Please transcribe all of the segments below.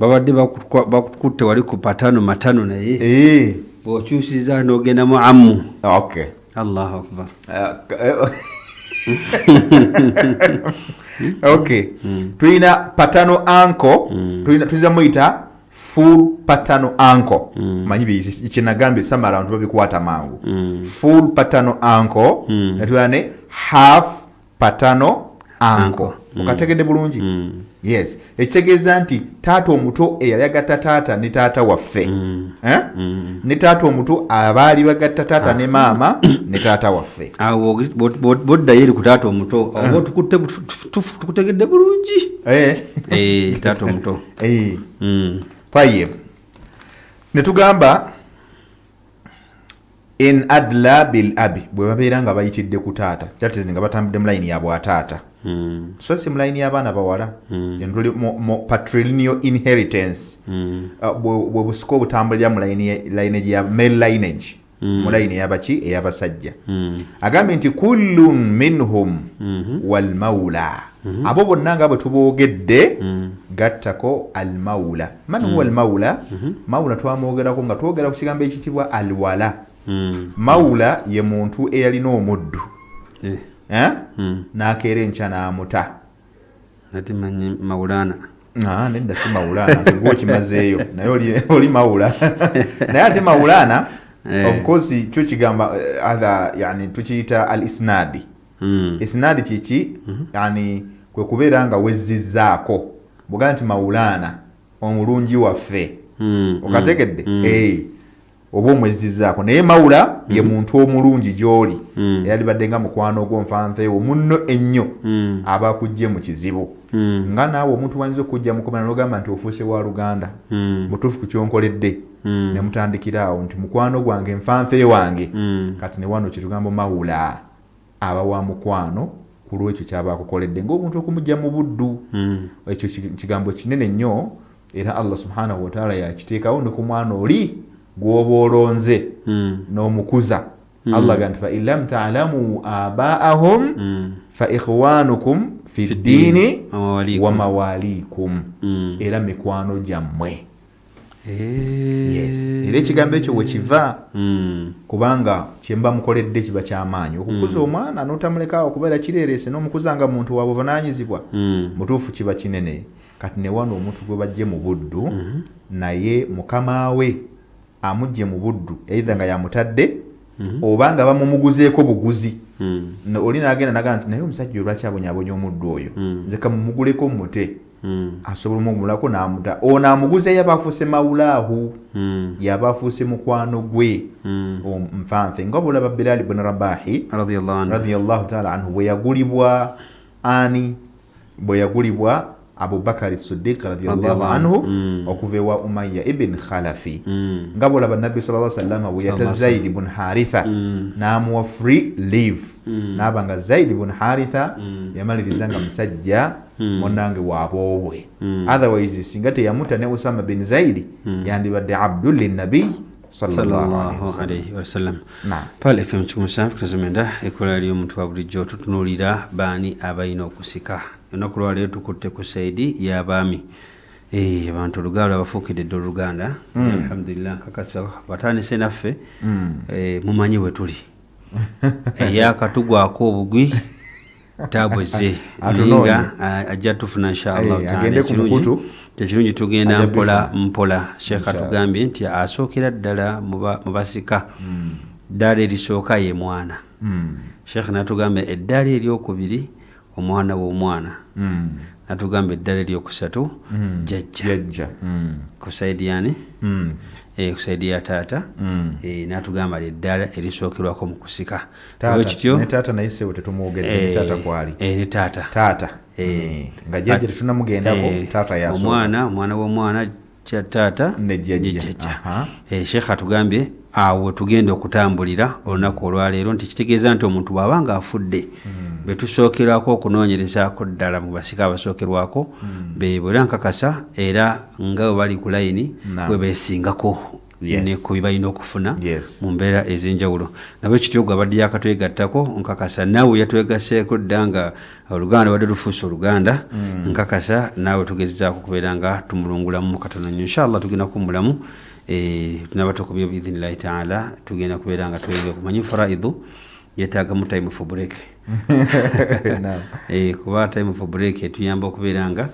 babadde bakutte wali ku patano matano naye bw'okyusiza n'ogenda mu ammu. Okay. Allahu akbar. Okay. Tulina patano uncle, tuliza muyita full patano uncle. Manyi kyenagambe samala abantu babikwata mangu. Full patano uncle netulane half patano uncle. Okategedde bulungi? Yes. Ekitegeeza nti taata omuto eyali agatta taata ne taata waffe. Ne taata omuto abaali bagatta taata ne maama ne taata waffe. Awo boddayo eri ku taata omuto oba tukutegedde bulungi. Taata omuto. Tayyib. Ne tugamba in adla bil abi bwe babeera nga bayitidde ku taata kyatezi nga batambudde mu layini ya bwataata. So si mu layini y'abaana bawala tuli mu patrilineal inheritance. Bwe busika obutambulira mu lineage ya male lineage mu layini ey'abaki ey'abasajja. Agambye nti kullun minhum wal mawla. Abo bonna nga bwe tuboogedde gattako al mawla. Man huwa al mawla? Mawla twamwogerako nga twogera ku kigambo ekitibwa al wala. Mawla ye muntu eyalina omuddu n'akeera enkya n'amuta. Ati manyi mawulana. Nedda si mawulana gwe okimazeeyo naye oli mawula. Naye ate mawulana of course kyo kigamba yani tukiyita al isnadi. Isnadi kiki yani kwe kubeera nga wezzizzaako bugamba nti mawulana omulungi waffe okategedde oba omwezizzaako naye mawula ye muntu omulungi gy'oli eyali badde nga mukwano ogw'onfanfeewo munno ennyo aba akujje mu kizibu nga naawe omuntu wayinza okujja mukomana n'ogamba nti ofuuse wa Luganda mutuufu ku kyonkoledde ne mutandikira awo nti mukwano gwange nfanfee wange kati ne wano kitugamba mawula aba wa mukwano ku lwekyo kyaba akukoledde ng'omuntu okumujja mu buddu. Ekyo kigambo kinene nnyo era Allah subhanahu wa ta'ala yakiteekawo ne ku mwana oli gw'oba olonze n'omukuza. Allah ganti fa illam ta'lamu abaahum fa ikhwanukum fi ddiini wa mawalikum, era mikwano gyammwe. Yes. Era ekigambo ekyo wekiva kubanga kyemba mukoledde kiba kyamaanyi okukuza omwana n'otamulekaawo okubeera kireerese n'omukuza nga muntu wa buvunaanyizibwa mutuufu kiba kinene. Kati ne wano omuntu gwe bajje mu buddu naye mukama we amujje mu buddu either nga yamutadde oba nga bamumuguzeeko buguzi. Oli n'agenda n'agamba nti naye omusajja olwaki abonyaabonya omuddu oyo nze kamumuguleko mute asobola omugulako n'amuta ono amuguze yaba afuuse mawulaahu yaba afuuse mukwano gwe nfanfe nga bulaba Bilal ibn Rabahi radiyallahu ta'ala anhu bwe yagulibwa bwe yagulibwa Abu Bakari Siddiq radiyallahu anhu okuva ewa Umayya ibn Khalafi nga bulaba Nabbi sallallahu alayhi wa sallam bwe yata Zaid ibn Haritha n'amuwa free leave n'abanga Zaid ibn Haritha yamaliriza nga musajja munange waabwe. Otherwise singa teyamuta ne Usama bin Zaid yandibadde Abdul Nabi sallallahu alayhi wa sallam. Pale FM kumusanfu kazumenda ekola lyo omuntu wa bulijjo tutunuulira baani abalina okusika. Olunaku lwaleero tukutte ku saidi y'abaami abantu olugalo abafuukidde Oluganda. Alhamdulillah nkakasa batandise naffe mumanyi we tuli eyakatugwako obugwi tabweze ninga ajja tufuna inshallah agende ku mukutu tekirungi tugenda mpola. Sheikh atugambye nti asookera ddala mu basika ddala erisooka ye mwana. Sheikh natugambye eddala eryokubiri omwana w'omwana natugamba eddala eryokusatu jjajja ku saidi yani ku saidi ya taata natugamba eddala erisookerwako mu kusika. Taata naye sewo tetumwogedde taata kwali ne taata nga jjajja tetunamugendako taata yasooka omwana w'omwana kya taata ne jjajja. Sheikh atugambye awo tugenda okutambulira olunaku olwaleero nti kitegeeza nti omuntu bw'abanga afudde betusookerwako okunoonyerezaako ddala mu basika abasookerwako bwe nkakasa era nga bwe bali ku layini bwe beesingako ne ku bibalina okufuna mu mbeera ez'enjawulo. Nabwe kityo gwe abadde yakatwegattako nkakasa naawe yatwegaseeko dda nga Oluganda wadde lufuusa Oluganda nkakasa naawe tugezezaako kubeera nga tumulungulamu katono nnyo. Inshallah tugenda kumulamu tunaba tukubye biidhnillahi taala tugenda kubeera nga twenge kumanyi faraidhu yeetaagamu time for break. Kuba time for break etuyamba okubeera nga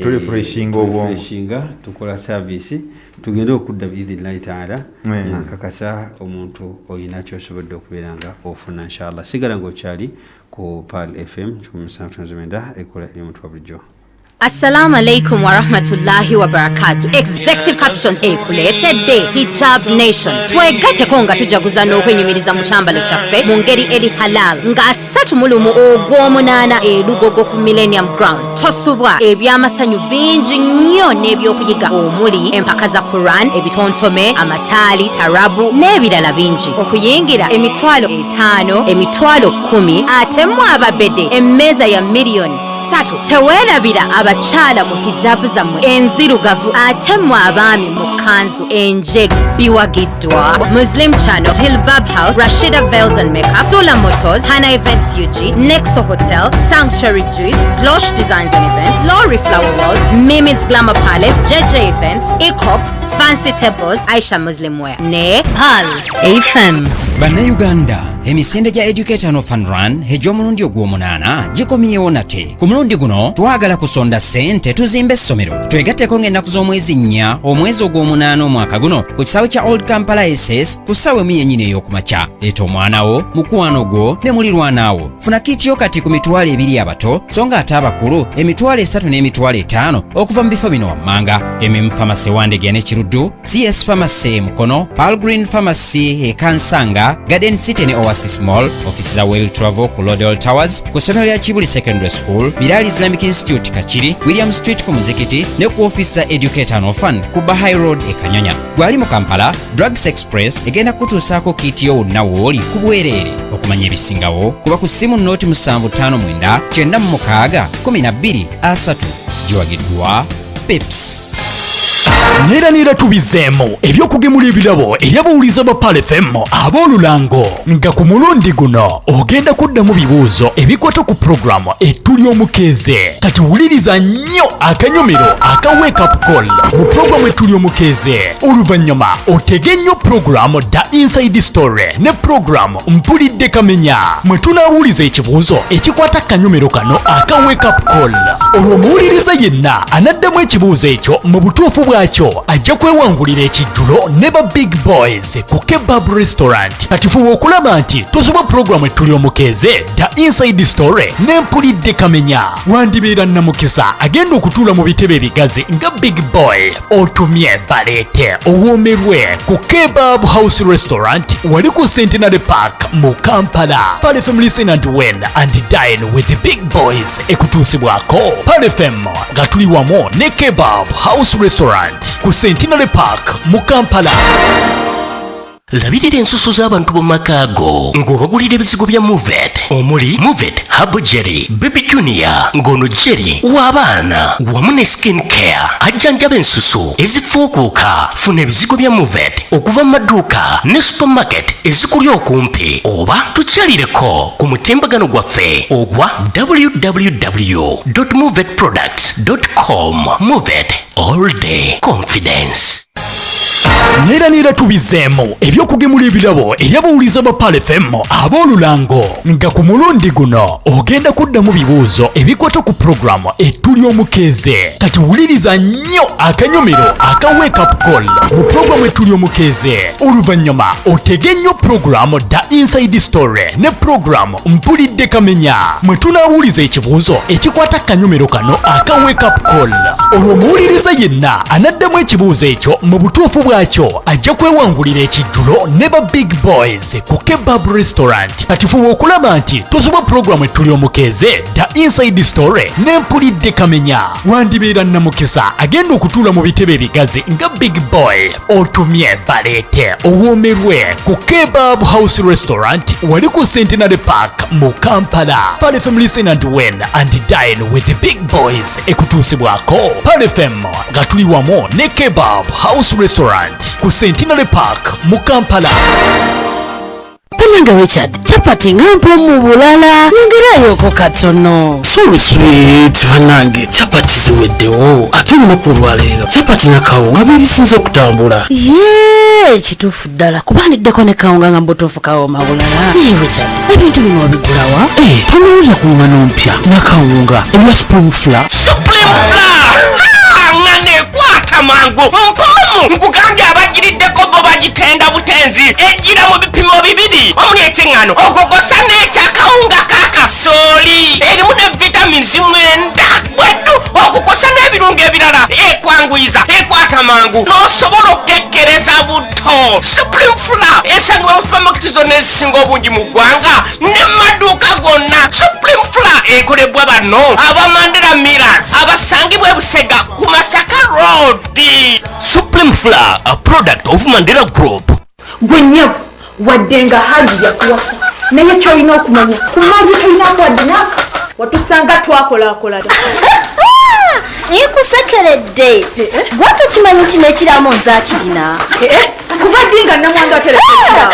refreshinga obwongo tukola service tugende okudda biidhnillahi taala nga nkakasa omuntu oyina kyosobodde okubeera nga ofuna inshallah. Sigala ng'okyali ku Pearl FM 107.9 ekola eri omuntu wa bulijjo. Assalamu alaikum wa rahmatullahi wa barakatuh. Executive Captions ekuleetedde Hijab Nation. Twegatte konga tujaguza n'okwenyumiriza mu kyambalo kyaffe mu ngeri eri halal nga 31 ogw'omunaana Lugogo ku Millennium Grounds. Tosubwa ebyamasanyu bingi nnyo n'ebyokuyiga omuli empaka za Quran, ebitontome, amataali, tarabu n'ebirala bingi. Okuyingira emitwalo 5, emitwalo 10 ate mu ababede emmeeza ya miliyoni 3. Teweerabira abakyala mu hijabu zammwe enzirugavu ate mu abaami mu kanzu enjeru biwagiddwa. Muslim Channel, Jilbab House, Rashida Veils and Makeup, Sula Motors, Hana Events UG, Nexo Hotel, Sanctuary Juice, Glosh Designs and Events, Lori Flower World, Mimi's Glamour Palace, JJ Events, ECOP, Fancy Tables, Aisha Muslim Wear ne Pearl FM. Bannayuganda, emisinde gya Educator no Fun Run egy'omulundi ogw'omunaana gikomyewo nate. Ku mulundi guno twagala kusonda ssente tuzimbe essomero. Twegatteko ng'ennaku z'omwezi 4 omwezi ogw'omunaana omwaka guno ku kisaawe kya Old Kampala SS ku ssaawa emu yennyini ey'okumakya. Leeta omwana wo, mukwano gwo ne mulirwana wo. Funa kiitiyo kati ku mitwalo 2 abato so nga ate abakulu emitwalo 3 n'emitwalo 5 okuva mu bifo bino wammanga. MM Pharmacy Wandegya ne Kiruddu, CS Pharmacy Mukono, Pearl Green Pharmacy Kansanga, Garden City ne Oasis Mall, Office za Well Travel ku Lodell Towers, ku ssomero lya Kibuli Secondary School, Bilal Islamic Institute Kachiri, William Street ku Muzikiti ne ku Office za Educator no Fun ku Bahai Road e Kanyanya. Gwali mu Kampala, Drugs Express egenda kutuusaako kiitiyo wonna wooli ku bwereere. Okumanya ebisingawo kuba ku ssimu nooti 759 96 12 3 giwagiddwa Pips. Neera tubizeemu ebyokugemula ebirabo eri abawuliza ba Pearl FM ab'olulango nga ku mulundi guno ogenda kuddamu bibuuzo ebikwata ku programu etuli omukeeze. Kati wuliriza nnyo akanyomero aka Wake Up Call mu programu etuli omukeeze. Oluvannyuma otege nnyo programu The Inside Story ne programu Mpulidde Kamenya mwe tunaawuliza ekibuuzo ekikwata kanyomero kano aka Wake Up Call. Olwo omuwuliriza yenna anaddamu ekibuuzo ekyo mu butuufu bwakyo ajja kwewangulira ekijjulo ne ba Big Boys ku Kebab Restaurant. Kati fuba okulaba nti tosoba programu etuli omukeeze The Inside Story ne Mpulidde Kamenya. Wandibeera namukisa agenda okutuula mu bitebe ebigazi nga Big Boy otumye baleete owoomerwe ku Kebab House Restaurant wali ku Centenary Park mu Kampala. Pearl FM listen and win and dine with the Big Boys ekutuusibwako Pearl FM nga tuli wamu ne Kebab House Restaurant ku Centenary Park mu Kampala. Labirira ensusu z'abantu mu makaago ng'obagulira ebizigo bya Movet omuli Movet Habo Jelly, Baby Junior, ng'ono jelly w'abaana wamu ne skin care ajjanjaba ensusu ezifuukuuka. Funa ebizigo bya Movet okuva mu maduuka ne supermarket ezikuli okumpi oba tukyalireko ku mutimbagano gwaffe ogwa www.movetproducts.com. Movet, all day confidence. Neera tubizeemu ebyokugemula ebirabo eri abawuliza ba Pearl FM ab'olulango nga ku mulundi guno ogenda kuddamu bibuuzo ebikwata ku programu etuli omukeeze. Kati wuliriza nnyo akanyomero aka Wake Up Call mu programu etuli omukeeze. Oluvannyuma otege nnyo programu The Inside Story ne programu Mpulidde Kamenya mwe tunaawuliza ekibuuzo ekikwata kanyomero kano aka Wake Up Call. Olwo omuwuliriza yenna anaddamu ekibuuzo ekyo mu butuufu bwakyo ajja kwewangulira ekijjulo ne ba Big Boys ku Kebab Restaurant. Kati fuba okulaba nti tosoba programu etuli omukeeze The Inside Story ne Mpulidde Kamenya. Wandibeera namukisa agenda okutuula mu bitebe ebigazi nga Big Boy otumye baleete owoomerwe ku Kebab House Restaurant wali ku Centenary Park mu Kampala. Pearl FM listen and win and dine with the Big Boys ekutuusibwako Pearl FM nga tuli wamu ne Kebab House Restaurant restaurant ku Centenary Park mu Kampala. Pananga Richard, chapati ngampo mu bulala. Nyongerayo katono. So sweet panange. Chapati siweddewo. Ate olunaku olwaleero chapati na kawunga bibisinze okutambula. Yee, kituufu ddala. Kubandiddeko ne kawunga nga mbutuufu kawooma bulala. Ye Richard, ebintu bino wabigulawa? Tolowooza ku ngano mpya na kawunga ebya Supreme Flour. Supreme Flour! Ngane kwata mangu. Mpoomu nkugambye abagiriddeko bo bagitenda butenzi. Ejjira mu bipimo bibiri. Omuli ekyengano ogogosa n'ekyakawunga kakasooli. Erimu ne vitamins mwenda. Bweddu okukosa n'ebirungo ebirala. Ekwanguyiza, ekwata mangu. N'osobola okukekkereza buto. Supreme Flour esangibwa mu supermarket zonna ezisinga obungi mu ggwanga n'amaduuka gonna. Supreme Flour ekolebwa bano aba Mandela Millers abasangibwa e Busega ku Masaka Road. Supreme Flour, a product of Mandela Group. Gwenyabu waddenga Haji yakuwasa naye kyolina okumanya ku maji tulinamu wadinaka watusanga twakolakola Ikusekeredde Gwato kimanyi nti n'ekiramu nzaakirina kuba dinga namwanga aterese ekiramu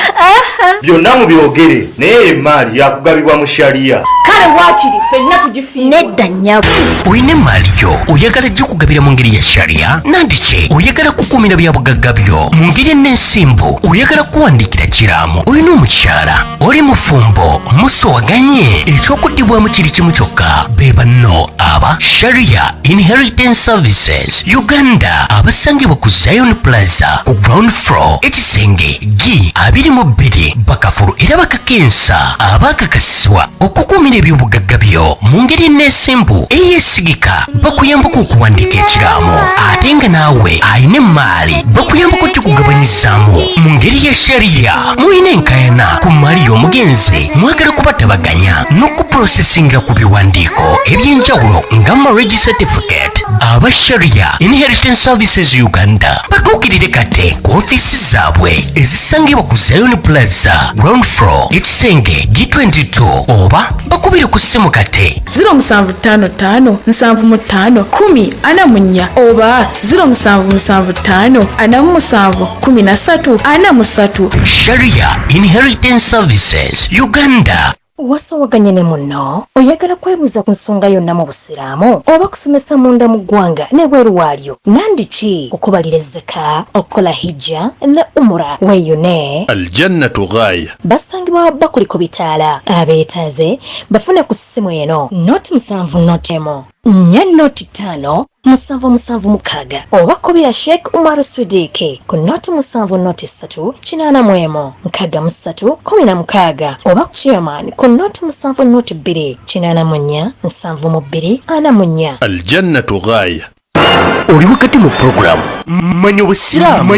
byonna mu byogere naye emaali yakugabibwa mu shaliya kale waakiri ffenna tugifiirwa nedda nnyabo Oyina emaali yo oyagala gikugabira mu ngeri ya sharia nandiki oyagala kukuumira bya bugagga byo mu ngeri ennensimbu oyagala kuwandiikira kiramu oyina omukyala oli mufumbo musowaganye ekyokuddibwamu kiri kimu kyokka be banno aba Sharia Inheritance Services Uganda abasangibwa ku Zion Plaza ku ground floor ekisenge G22 bakafulu era bakakensa abakakasibwa okukuumira ebyobugagga byo mu ngeri ennensimbu eyesigika bakuyambako okuwandiika ekiramu ate nga naawe ayina emaali bakuyambako okugabanyizaamu mu ngeri ya sharia muyina enkayana ku maali y'omugenzi mwagala kubatabaganya n'okuprosesingira ku biwandiiko eby'enjawulo nga marriage certificate aba Sharia Inheritance Services Uganda batuukirire kate ku ofiisi zaabwe ezisangibwa ku Zion Plaza ground floor ekisenge G22 oba bakubire ku ssimu kate 0755 75 10 oba 0775 47 13 43 Sharia Inheritance Services Uganda. Wasowaganye ne munno oyagala kwebuuza ku nsonga yonna mu busiraamu oba kusomesa munda mu ggwanga n'ebweru waalyo nandiki okubalira ezzaka okukola hijja ne umura weeyune aljannatu gaaya basangibwa bakuliko bitaala abeetaaze bafune ku ssimu eno noti 7 noti emu 4 noti 5 776 oba kubira Sheikh Umar Swidike ku noti 7 noti 3 8 3 16 oba ku Chairman ku noti 7 noti 2 8 7 2 aljannatu gaaya. Oli wakati mu programu Manya Obusiraamu.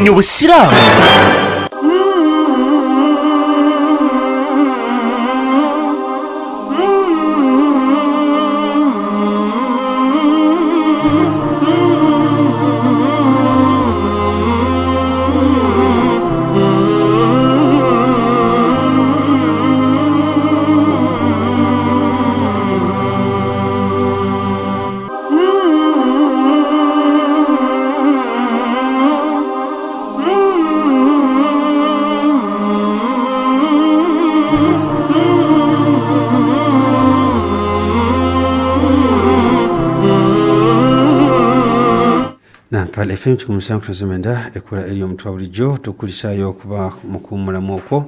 Pale FM kumusangu tunazimenda ekola eri omutwa bulijjo tukulisayo okuba mukumulamu okwo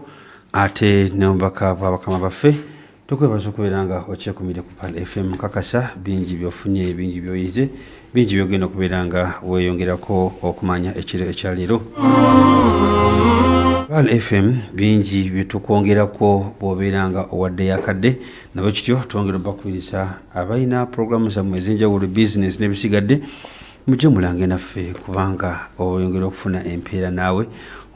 ate neombaka abakama baffe tukwebaza okubeeranga okyekumire ku Pale FM kakasa bingi byofunye bingi byoyize bingi byogenda okubeeranga weeyongerako okumanya ekiro ekyaleero Pale FM bingi byetukwongerako bw'obeeranga owadde yakadde nabwe kityo twongera bakubiriza abalina programu zammwe ez'enjawulo business n'ebisigadde mujje mulange naffe kubanga oyongera okufuna empeera naawe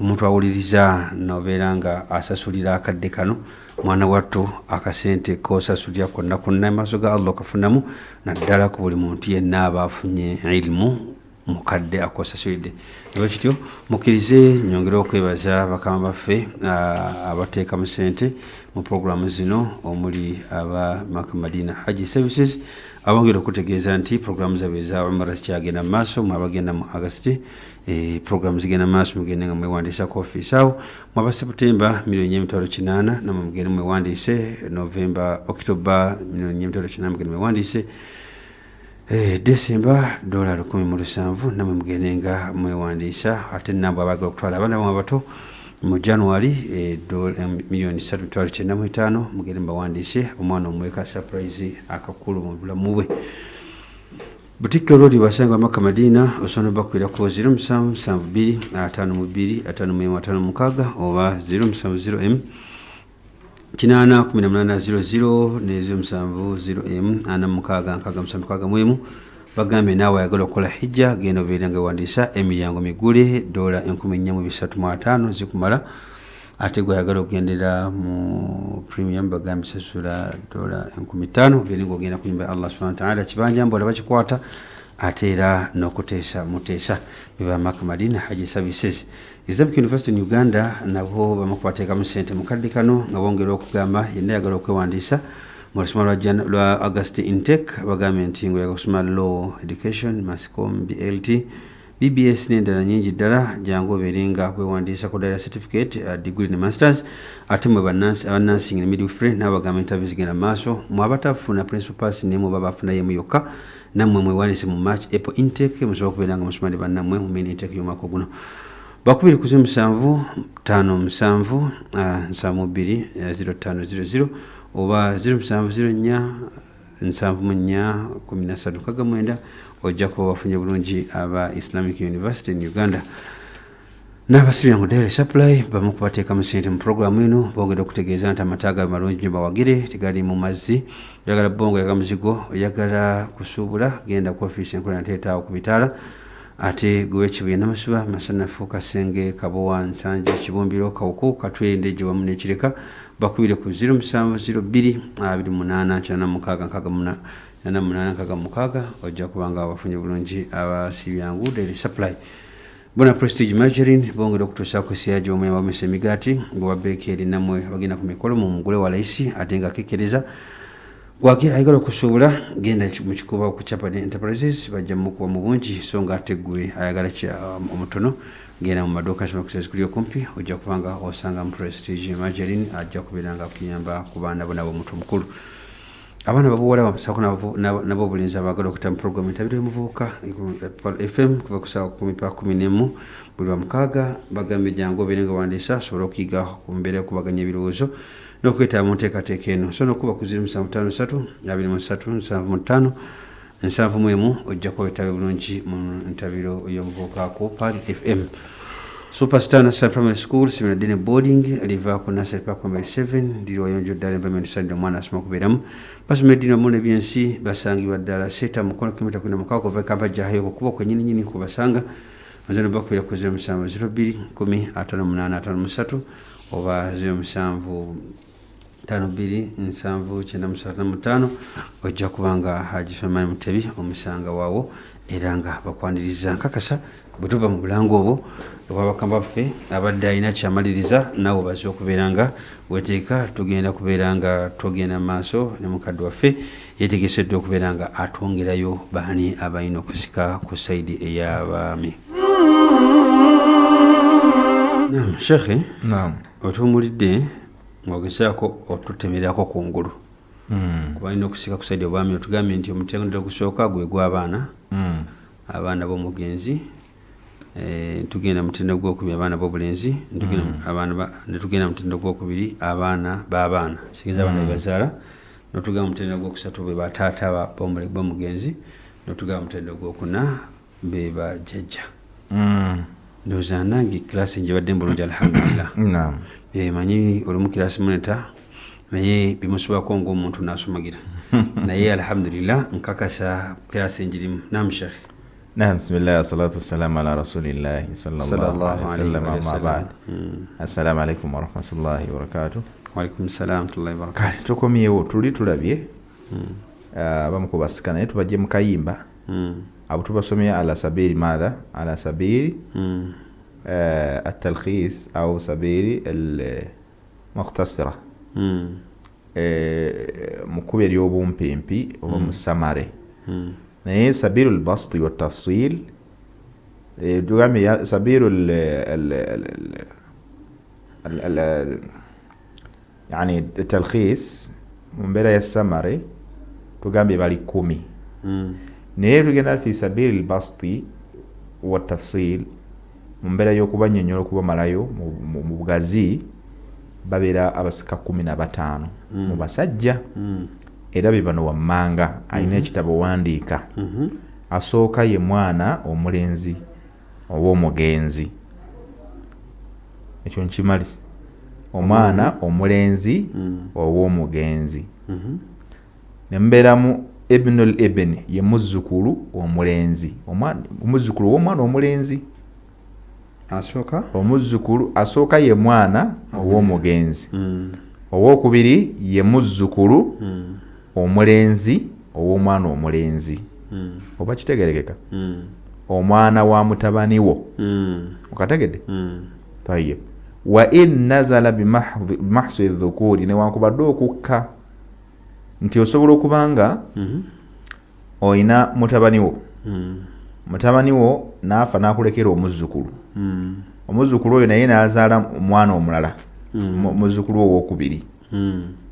omuntu awuliriza nobeeranga asasulira akadde kano mwana wattu akasente kosasulira konna konna maaso ga Allah kafunamu naddala ku buli muntu yenna aba afunye ilimu mukadde akosasulidde nabwe kityo mukkirize nyongera okwebaza bakama baffe abateeka mu sente mu programu zino omuli aba Maka Madina Haji Services abongera okutegeeza nti programu zaabwe za umara zikyagenda mu maaso mwabagenda mu August programu zigenda mu maaso mugende nga mwewandiisa ku office awo mwaba September $8,000 namwe mugende mwewandiise November October $8,000 mugende mwewandiise December $10,700 namwe mugende nga mwewandiisa ate nabwe abagala okutwala abaana bamwe abato mu January $3,995 mugende mbawandiise omwana omweka surprise akakulu mu bulamu bwe. Boutique Road basanga Makka Madina osono bakwira ko 0772525556 oba 0708 kinana 1800 ne 0708 ana mukaga nkaga musandukaga mwemu bagambe nawe ayagala okukola hijja genda obeeranga wandisa emiryango migule $4,335 zikumala ate gwe ayagala okugendera mu premium bagambe sasula $5,000 beeringa ogenda ku nyumba ya Allah subhanahu wa ta'ala kibanja mbola bakikwata ate era n'okuteesa muteesa biba Makka Madina Hajji Services. Islamic University in Uganda nabo bamukubateekamu ssente mukadde kano nga bongera okugamba yenna ayagala okwewandiisa mu lusoma lwa August intake bagambe nti ngo yakusoma law education mascom BLT BBS n'endala nyingi ddala jangu obeerenga kwewandiisa ku data certificate degree ne masters ate mwe nursing ne midwifery n'abagamba interview zigenda maaso mwabatafuna principal pass ne mu babafuna yemu yokka nammwe mwewandiise mu March April intake musobola okubeeranga musomali bannammwe mu main intake y'omwaka guno. 207-772-0500 oba 0704-94-13 ojja kuba wafunye bulungi aba Islamic University in Uganda. N'abasibyangu Daily Supply bamu kubateekamu ssente mu programu eno bongera okutegeeza nti amata malungi nnyo bawagire tegali mu mazzi oyagala bongo yaga muzigo oyagala kusuubula genda ku office enkola nteetaawo ku bitaala ate gwe kibuye namasuba masanafu Kasenge Kabowa Nsanje Kibumbiro Kawuku Katwende gye wamu n'ekireka bakubire ku 0702-28-6 ojja kubanga wafunye bulungi abasibyangu Daily Supply. Bona Prestige Margarine bongera okutuusa ku siyaji omwe abamesa emigaati ngwa bakery namwe bagenda ku mikolo mu mugule wa layisi ate nga kekereza gwagira ayagala okusuubula genda mu kikuba ku Chapman Enterprises bajja mukuwa mu bungi so nga ate gwe ayagala omutono genda mu maduuka Shamaxes kuli okumpi ojja kubanga osanga mu Prestige Margarine ajja kubeeranga kuyamba ku baana bo nabo omuntu mukulu. Abana babuwala bamusako nabo obulinzi abagala okutama program entabiro y'omuvubuka FM kuva ku ssaawa 10:11 buli Lwamukaaga bagambe jangu obeerenga wandiisa asobola okuyiga ku mbeera y'okubaganya ebirowoozo n'okwetaba mu nteekateeka eno so n'okuba ku 0753-275-75 ojja kuba wetaabe bulungi mu ntabiro y'omuvubuka ku Pal FM. Superstar Nassar Primary School Siminadine Boarding liva ku Nassar Park Primary 7 ndiri wayonjo ddala envamenti sande omwana asoma okubeeramu basomedina mu nebyensi basangibwa ddala seta mukono kilomita 16 kuva Kampala jahayo okukuba kwennyini ku basanga nzano bakwira ku 0702-5853 oba 0752-9795 ojja kubanga Haji Sulaiman Mutebi omusanga waawo era nga bakwaniriza nkakasa bwe tuva mu bulango obwo obwabakamba baffe abadde alina kyamaliriza naawe baze okubeeranga weteeka tugenda kubeeranga tugenda maaso ne mukadde waffe yetegeseddwa okubeera nga atwongerayo baani abalina okusika ku saidi ey'abaami. Naam Sheikh, naam otuwumulidde ng'ogezaako otutemerako kungulu kubalina okusika ku saidi obwami otugambye nti omutendera ogusooka gwe gw'abaana abaana b'omugenzi tugenda mutendera gw'okubiri abaana b'obulenzi netugenda mutendera gw'okubiri abaana b'abaana sigeza abaana bebazaala notugamba mutendera gwokusatu be bataata b'omugenzi notugamba mutendera gwokuna be bajjajja. Ndowooza nange kilasi njebadde mbulungi alhamdulillah. Manyi oli mu kilasi muneta naye bimusobako ng'omuntu n'asomagira naye alhamdulillah nkakasa kilasi njirimu. Naam Sheikh. Naam, bismillah wassalatu wassalamu ala rasulillah sallallahu alaihi wasallam amma ba'd. Assalamu alaikum wa rahmatullahi wa barakatuh. Wa alaikum salam wa rahmatullahi wa barakatuh. Kale tukomyewo tulabye abamu ku basika naye tubajje mu kayimba abo tubasomye ala sabili madha ala sabili التلخيص أو سبيل المختصرة مكوبة يوبون بيمبي ومسامرة naye sabilul basti wa tafsil tugambye sabilul yani talkhis mu mbeera ya samare tugambye bali 10 naye tugenda fi sabilul basti wa tafsil mu mbeera y'okubanyonnyola okubamalayo mu bugazi babeera abasika 15 mu basajja era be bano wammanga alina ekitabo wandiika asooka ye mwana omulenzi ow'omugenzi ekyo nkimali omwana omulenzi ow'omugenzi ne mbeeramu ibnul ibn ye muzzukulu omulenzi omuzzukulu w'omwana omulenzi omuzzukulu asooka ye mwana ow'omugenzi ow'okubiri ye muzzukulu omulenzi ow'omwana omulenzi oba kitegerekeka omwana wa mutabani wo okategedde tayyib wa in nazala bimahsi dhukuri newankubadde okukka nti osobola okubanga oyina mutabani wo naafa n'akulekera omuzzukulu omuzzukulu oyo naye n'azaala omwana omulala muzzukulu owokubiri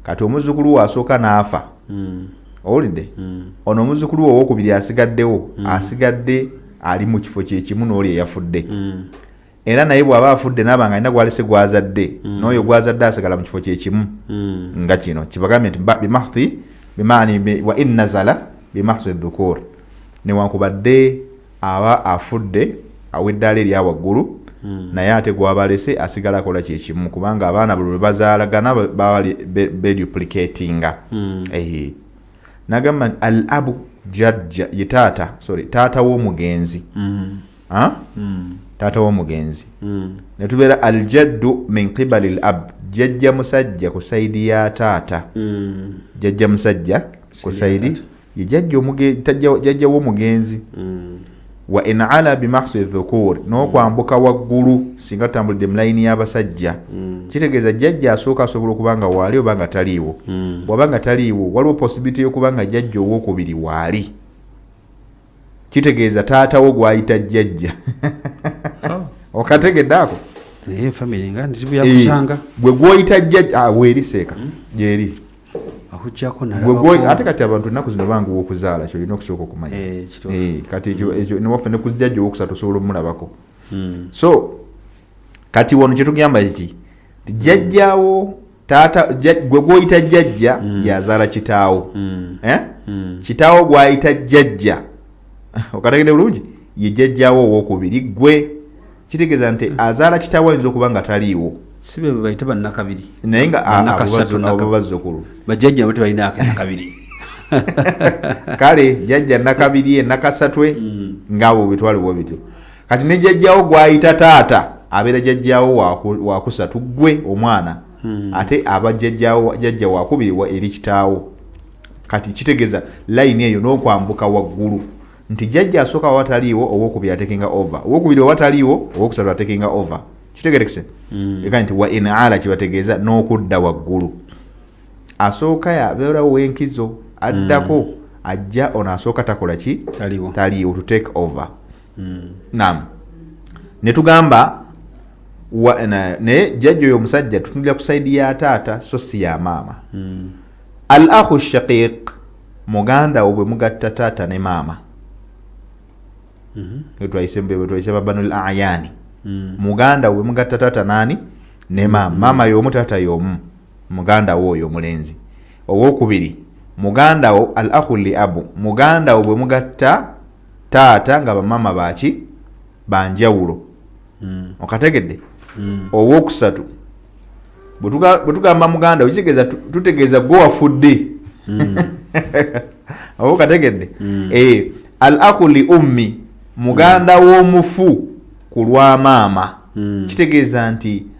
kati omuzzukulu wo asooka n'afa owulidde ono omuzzukulu wo owokubiri asigadde ali mu kifo kyekimu n'oli eyafudde era naye bw'aba afudde n'abanga alina gwalese gwazadde n'oyo gwazadde asigala mu kifo kyekimu nga kino kibagambye nti bimahthi bimaani wa in nazala bimahthi dhukur newankubadde aba afudde aw'eddaala erya waggulu naye ate gwabalese asigala akola kyekimu kubanga abaana buli lwe bazaalagana baba beduplicatinga nagamba al abu jajja ye taata w'omugenzi taata w'omugenzi netubeera al jaddu min qibali al ab jajja musajja ku saidi ya taata jajja musajja ku saidi ye jajja w'omugenzi wa in ala bimahsi dhukur n'okwambuka waggulu singa tutambulidde mu layini y'abasajja kitegeeza jjajja asooka asobola okubanga waali oba nga taliiwo bw'aba nga taliiwo waliwo possibility y'okubanga jjajja owokubiri waali kitegeeza taatawo gwayita jjajja okategedde ako gwe gwoyita jjajja weeriseeka gyeri ate kati abantu ennaku zino banguwa okuzaala kyolina okusooka okumanya kati ekyo newaffe ne kujjajja owokusatu osobola omulabako so kati wano kyetugamba kiki jjajjaawo gwe gwoyita jjajja yazaala kitaawo kitaawo gwayita jjajja okategedde bulungi ye jjajjaawo owokubiri gwe kitegeeza nti azaala kitaawo ayinza okuba nga taliiwo sibe bayita bannakabiri naye nga abo bazzukulu bajjajja bati balina nakabiri kale jjajja nakabiri nakasatwe ngaabo bitwalibwa bityo kati ne jjajjaawo gwayita taata abeera jjajjaawo wakusatu gwe omwana ate aba jjajja wakubiri eri kitaawo kati kitegeeza layini eyo n'okwambuka waggulu nti jjajja asooka wataliiwo owokubiri atekinga over owokubiri owataliiwo owokusatu atekinga over kitegerekese eka nti wa in ala kibategeeza n'okudda waggulu asooka yabeerawo w'enkizo addako ajja ono asooka takola ki taliiwo to take over nam ne tugamba naye jjajja oyo omusajja tutunulira ku saidi ya taata so si ya maama al akhu shaqiq muganda wo bwe mugatta taata ne maama twayise babanul ayani muganda we mugatta taata nani ne maama y'omu taata y'omu muganda wo oyo omulenzi owokubiri muganda wo al akhu li abu muganda wo bwe mugatta taata nga bamama baki banjawulo okategedde owokusatu bwe tugamba muganda wo kitegeeza tutegeeza gwe wafudde okategedde al akhu li ummi muganda w'omufu ku lwa maama kitegeeza nti